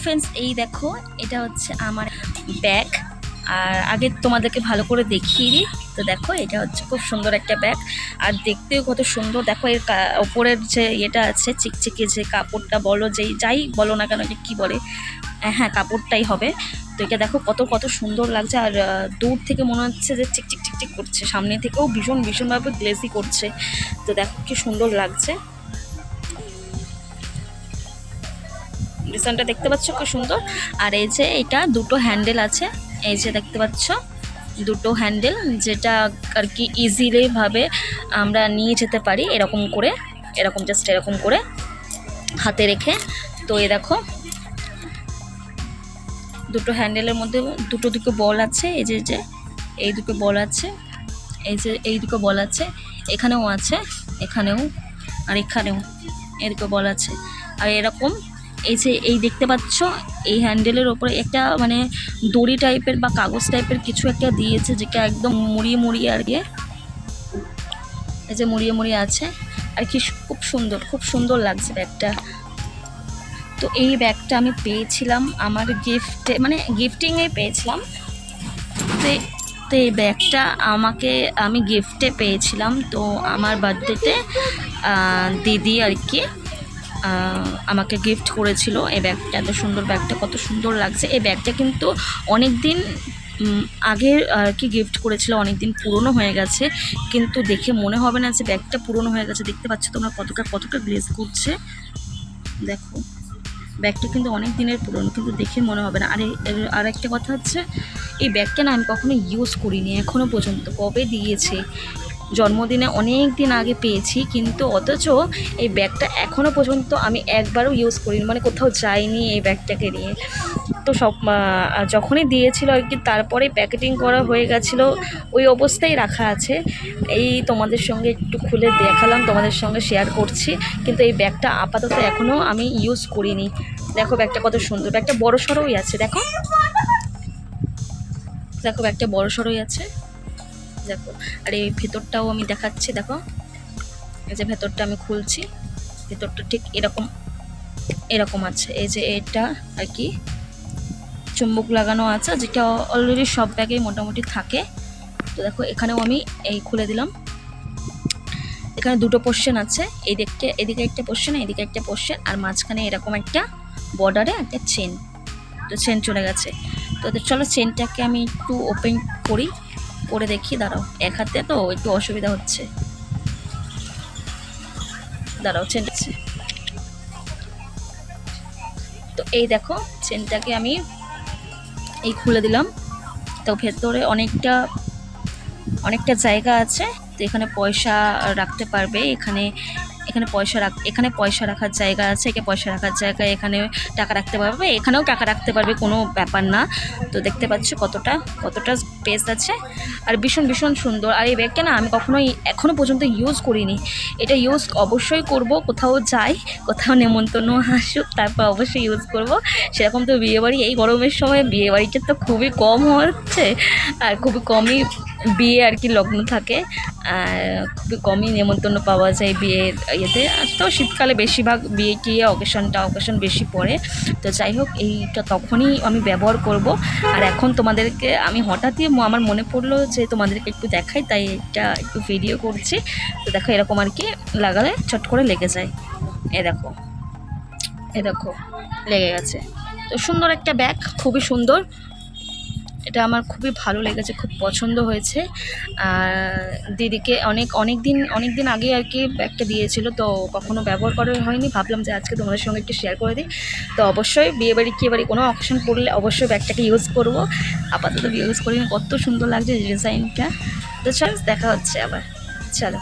Friends, এই দেখো এটা হচ্ছে আমার ব্যাগ। আর আগে তোমাদেরকে ভালো করে দেখিয়ে দিই। তো দেখো এটা হচ্ছে খুব সুন্দর একটা ব্যাগ, আর দেখতেও কত সুন্দর। দেখো এর ওপরের যে ইয়েটা আছে চিকচিকে, যে কাপড়টা বলো, যাই বলো না কেন, এটা কী বলে, হ্যাঁ কাপড়টাই হবে। তো এটা দেখো কত কত সুন্দর লাগছে। আর দূর থেকে মনে হচ্ছে যে চিকচিক চিকচিক করছে, সামনে থেকেও ভীষণভাবে গ্লেজি করছে। তো দেখো কি সুন্দর লাগছে, ডিজাইনটা দেখতে পাচ্ছ কি সুন্দর। আর এই যে এটা দুটো হ্যান্ডেল আছে, এই যে দেখতে পাচ্ছ দুটো হ্যান্ডেল, যেটা আর কি ইজিলি ভাবে আমরা নিয়ে যেতে পারি, এরকম করে, এরকম জাস্ট এরকম করে হাতে রেখে। তো এই দেখো দুটো হ্যান্ডেলের মধ্যে দুটো বল আছে, এই যে এই দুটো বল আছে, এই দুটো বল আছে, এখানেও আছে, এখানেও আর এখানেও এই দুটো বল আছে। আর এরকম এই দেখতে পাচ্ছ এই হ্যান্ডেলের ওপরে একটা মানে দড়ি টাইপের বা কাগজ টাইপের কিছু একটা দিয়েছে, যেটা একদম মুড়িয়ে আর কি, এই যে মুড়িয়ে আছে আর কি। খুব সুন্দর লাগছে ব্যাগটা। তো এই ব্যাগটা আমি পেয়েছিলাম আমার গিফটে, মানে গিফটিংয়ে পেয়েছিলাম। তো এই ব্যাগটা আমি গিফটে পেয়েছিলাম। তো আমার বার্থডেতে দিদি আর কি আমাকে গিফট করেছিল এই ব্যাগটা। এত সুন্দর ব্যাগটা, কত সুন্দর লাগছে। এই ব্যাগটা কিন্তু অনেক দিন আগের আর কি গিফট করেছিল, অনেক দিন পুরনো হয়ে গেছে, কিন্তু দেখে মনে হবে না যে ব্যাগটা পুরনো হয়ে গেছে। দেখতে পাচ্ছ তোমরা কতটা গ্লেজ করছে, দেখো ব্যাগটা কিন্তু অনেক দিনের পুরনো, কিন্তু দেখে মনে হবে না। আর একটা কথা হচ্ছে, এই ব্যাগটা না আমি কখনো ইউজ করিনি এখনও পর্যন্ত। কবে দিয়েছে, জন্মদিনে অনেক দিন আগে পেয়েছি, কিন্তু অথচ এই ব্যাগটা এখনও পর্যন্ত আমি একবারও ইউজ করিনি, মানে কোথাও যাইনি এই ব্যাগটাকে নিয়ে। তো যখনই দিয়েছিল আর কি, তারপরে প্যাকেটিং করা হয়ে গেছিলো, ওই অবস্থায় রাখা আছে। এই তোমাদের সঙ্গে একটু খুলে দেখালাম, তোমাদের সঙ্গে শেয়ার করছি। কিন্তু এই ব্যাগটা আপাতত এখনও আমি ইউজ করিনি। দেখো ব্যাগটা কত সুন্দর, ব্যাগটা বড় সড়োই আছে, দেখো ব্যাগটা বড় সড়োই আছে, দেখো। আর এই ভেতরটাও আমি দেখাচ্ছি, দেখো এই যে ভেতরটা আমি খুলছি, ভেতরটা ঠিক এরকম আছে। এই যে এটা আর কি চুম্বক লাগানো আছে, যেটা অলরেডি সব ব্যাগেই মোটামুটি থাকে। তো দেখো এখানেও আমি এই খুলে দিলাম। এখানে দুটো পোর্শন আছে, এদিকে একটা পোর্শন, এদিকে একটা পোর্শন, আর মাঝখানে এরকম একটা বর্ডারে একটা চেন। তো চেন চলে গেছে। তো চলো চেনটাকে আমি একটু ওপেন করে দেখি, দাঁড়াও, এক হাতে তো একটু অসুবিধা হচ্ছে, দাঁড়াও চেনটা। তো এই দেখো চেনটাকে আমি এই খুলে দিলাম। তো ভেতরে অনেকটা জায়গা আছে। তো এখানে পয়সা রাখতে পারবে, এখানে পয়সা রাখার জায়গা আছে, এখানে পয়সা রাখার জায়গায়, এখানে টাকা রাখতে পারবে, এখানেও টাকা রাখতে পারবে, কোনো ব্যাপার না। তো দেখতে পাচ্ছ কতটা স্পেস আছে, আর ভীষণ সুন্দর। আর এই ব্যাগটা না আমি এখনও পর্যন্ত ইউজ করিনি। এটা ইউজ অবশ্যই করব, কোথাও যাই, কোথাও নেমন্তন্ন আসুক, তারপর অবশ্যই ইউজ করব। সেরকম তো বিয়েবাড়ি, এই গরমের সময় বিয়েবাড়িটা তো খুবই কম হচ্ছে, আর খুবই কমই বিয়ে আর কি লগ্ন থাকে, আর খুবই কমই নেমন্তন্ন পাওয়া যায় বিয়ের ইয়েতে। তো শীতকালে বেশিরভাগ বিয়ে অকেশন বেশি পড়ে। তো যাই হোক, এইটা তখনই আমি ব্যবহার করব। আর এখন তোমাদেরকে আমি হঠাৎই আমার মনে পড়লো যে তোমাদেরকে একটু দেখাই, তাই এটা একটু ভিডিও করছি। তো দেখো এরকম আর কি লাগালে চট করে লেগে যায়, এ দেখো লেগে গেছে। তো সুন্দর একটা ব্যাগ, খুবই সুন্দর, এটা আমার খুবই ভালো লেগেছে, খুব পছন্দ হয়েছে। আর দিদিকে অনেক দিন আগে আর কি ব্যাগটা দিয়েছিল, তো কখনো ব্যবহার করা হয়নি, ভাবলাম যে আজকে তোমাদের সঙ্গে একটু শেয়ার করে দিই। তো অবশ্যই বিয়েবাড়ি কোনো অকেশন পড়লে অবশ্যই ব্যাগটাকে ইউজ করব। আপাতত ইউজ করিনি, কত সুন্দর লাগছে ডিজাইনটা। তো চল দেখা হচ্ছে আবার, চলো।